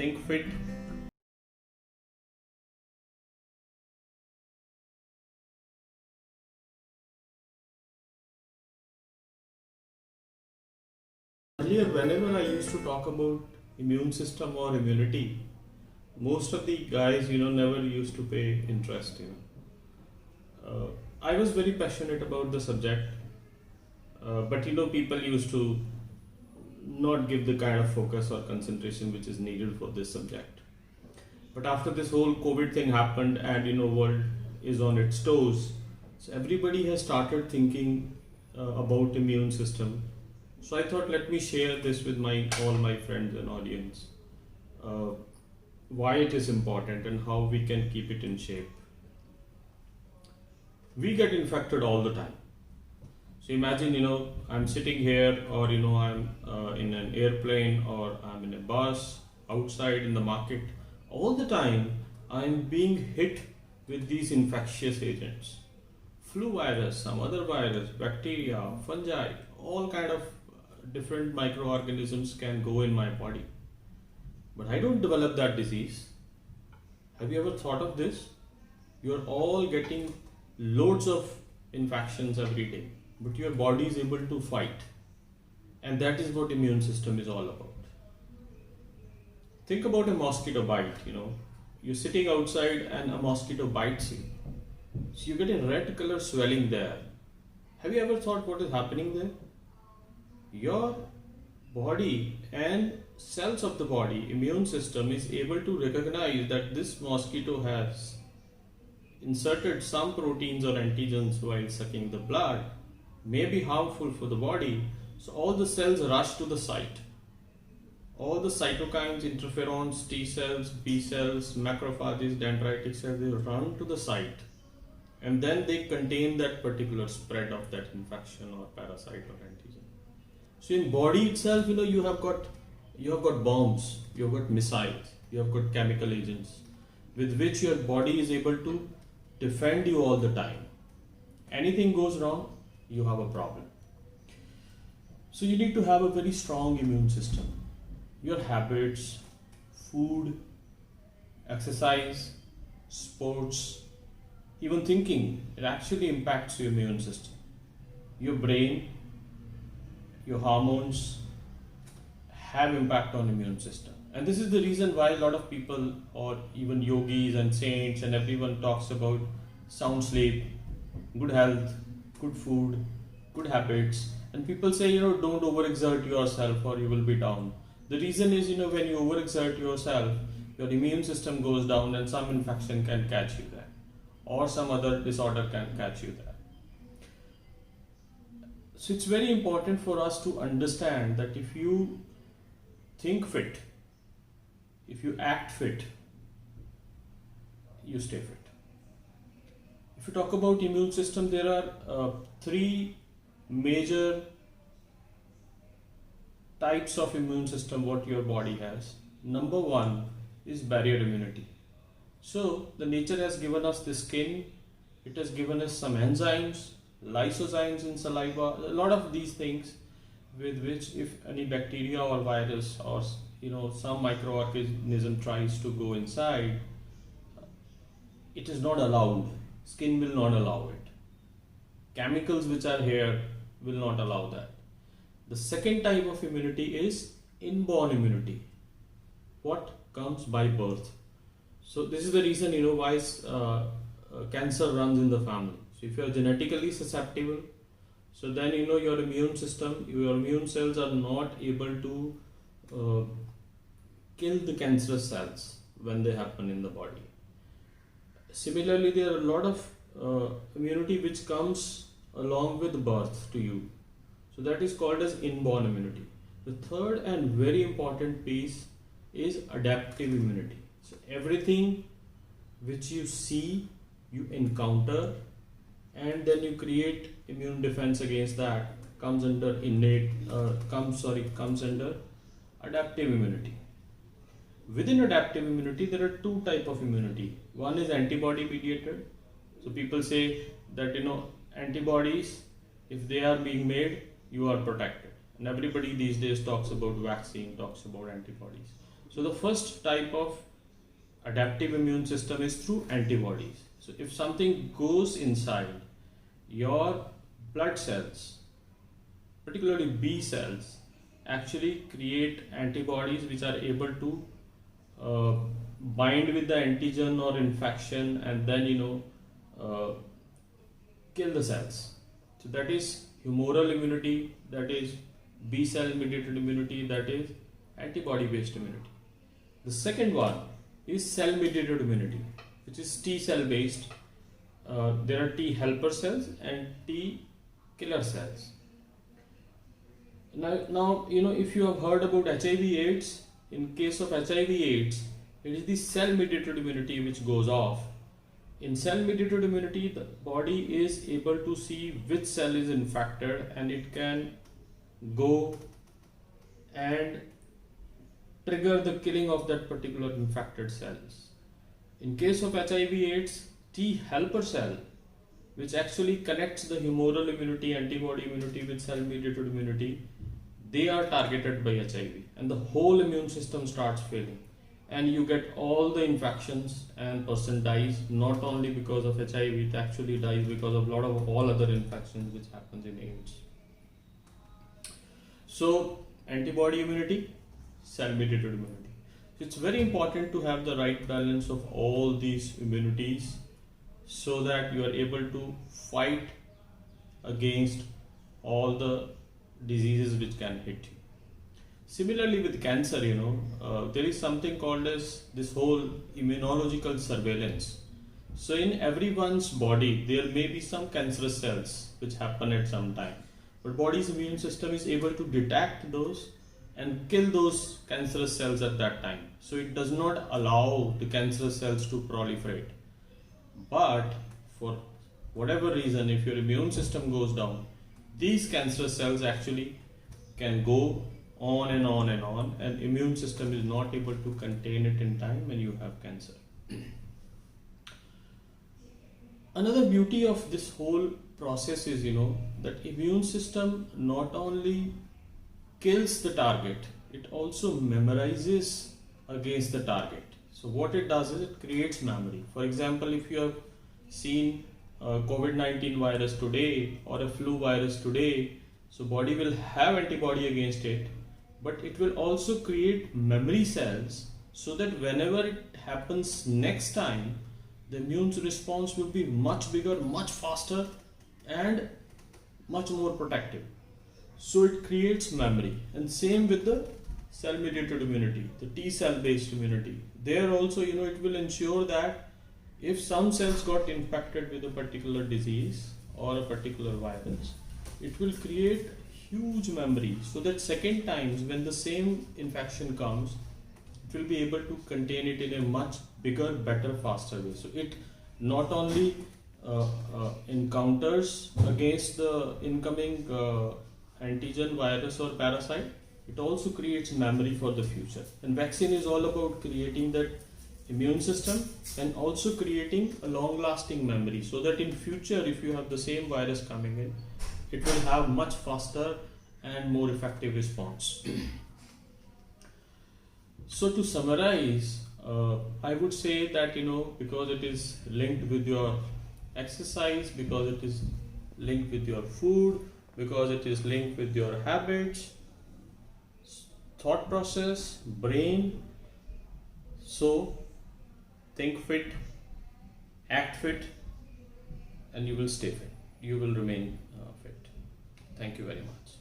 Think Fit. Earlier, whenever I used to talk about immune system or immunity, most of the guys, never used to pay interest. I was very passionate about the subject, but people used to not give the kind of focus or concentration which is needed for this subject. But after this whole COVID thing happened, and world is on its toes, so everybody has started thinking about immune system. So I thought, let me share this with my all my friends and audience, uh, why it is important and how we can keep it in shape. We get infected all the time. So imagine, I'm sitting here, or I'm in an airplane, or I'm in a bus, outside in the market. All the time, I'm being hit with these infectious agents. Flu virus, some other virus, bacteria, fungi, all kind of different microorganisms can go in my body. But I don't develop that disease. Have you ever thought of this? You're all getting loads of infections every day, but your body is able to fight. And that is what immune system is all about. Think about a mosquito bite. You're sitting outside and a mosquito bites you. So you get a red color swelling there. Have you ever thought what is happening there? Your body and cells of the body, immune system, is able to recognize that this mosquito has inserted some proteins or antigens while sucking the blood, may be harmful for the body. So all the cells rush to the site. All the cytokines, interferons, T cells, B cells, macrophages, dendritic cells, they run to the site, and then they contain that particular spread of that infection or parasite or antigen. So in body itself, you have got bombs, you have got missiles, you have got chemical agents with which your body is able to defend you all the time. Anything goes wrong, you have a problem. So you need to have a very strong immune system. Your habits, food, exercise, sports, even thinking, it actually impacts your immune system. Your brain, your hormones have impact on immune system. And this is the reason why a lot of people, or even yogis and saints and everyone, talks about sound sleep, good health, good food, good habits. And people say, don't overexert yourself or you will be down. The reason is, when you overexert yourself, your immune system goes down and some infection can catch you there, or some other disorder can catch you there. So it's very important for us to understand that if you think fit, if you act fit, you stay fit. If you talk about immune system, there are three major types of immune system what your body has. Number one is barrier immunity. So the nature has given us the skin, it has given us some enzymes, lysozymes in saliva, a lot of these things with which if any bacteria or virus or some microorganism tries to go inside, it is not allowed. Skin will not allow it. Chemicals which are here will not allow that. The second type of immunity is inborn immunity. What comes by birth. So this is the reason why cancer runs in the family. So if you are genetically susceptible, so then your immune system, your immune cells are not able to kill the cancerous cells when they happen in the body. Similarly, there are a lot of immunity which comes along with birth to you. So that is called as inborn immunity. The third and very important piece is adaptive immunity. So everything which you see, you encounter, and then you create immune defense against that comes under comes under adaptive immunity. Within adaptive immunity, there are two type of immunity. One is antibody mediated. So people say that antibodies, if they are being made, you are protected. And everybody these days talks about vaccine, talks about antibodies. So the first type of adaptive immune system is through antibodies. So if something goes inside your blood cells, particularly B cells, actually create antibodies which are able to uh, bind with the antigen or infection, and then kill the cells. So that is humoral immunity, that is B cell mediated immunity, that is antibody based immunity. The second one is cell mediated immunity, which is T cell based. There are T helper cells and T killer cells. Now if you have heard about HIV/AIDS, in case of HIV/AIDS, it is the cell mediated immunity which goes off. In cell mediated immunity, the body is able to see which cell is infected, and it can go and trigger the killing of that particular infected cells. In case of HIV/AIDS, T helper cell, which actually connects the humoral immunity, antibody immunity with cell mediated immunity, they are targeted by HIV, and the whole immune system starts failing, and you get all the infections, and person dies not only because of HIV, it actually dies because of a lot of all other infections which happens in AIDS. So antibody immunity, cell mediated immunity. It's very important to have the right balance of all these immunities so that you are able to fight against all the diseases which can hit you. Similarly with cancer, there is something called as this whole immunological surveillance. So in everyone's body, there may be some cancerous cells which happen at some time, but body's immune system is able to detect those and kill those cancerous cells at that time. So it does not allow the cancerous cells to proliferate. But for whatever reason, if your immune system goes down, these cancerous cells actually can go on and on and on, and immune system is not able to contain it in time, and you have cancer. Another beauty of this whole process is that immune system not only kills the target, it also memorizes against the target. So what it does is it creates memory. For example, if you have seen COVID-19 virus today or a flu virus today, so body will have antibody against it, but it will also create memory cells so that whenever it happens next time, the immune response will be much bigger, much faster, and much more protective. So it creates memory. And same with the cell mediated immunity, the T cell based immunity. There also, it will ensure that if some cells got infected with a particular disease or a particular virus, it will create huge memory so that second times when the same infection comes, it will be able to contain it in a much bigger, better, faster way. So it not only encounters against the incoming antigen, virus or parasite, it also creates memory for the future. And vaccine is all about creating that immune system and also creating a long-lasting memory so that in future, if you have the same virus coming in, it will have much faster and more effective response. So to summarize, I would say that because it is linked with your exercise, because it is linked with your food, because it is linked with your habits, thought process, brain. So think fit, act fit, and you will stay fit. You will remain fit. Thank you very much.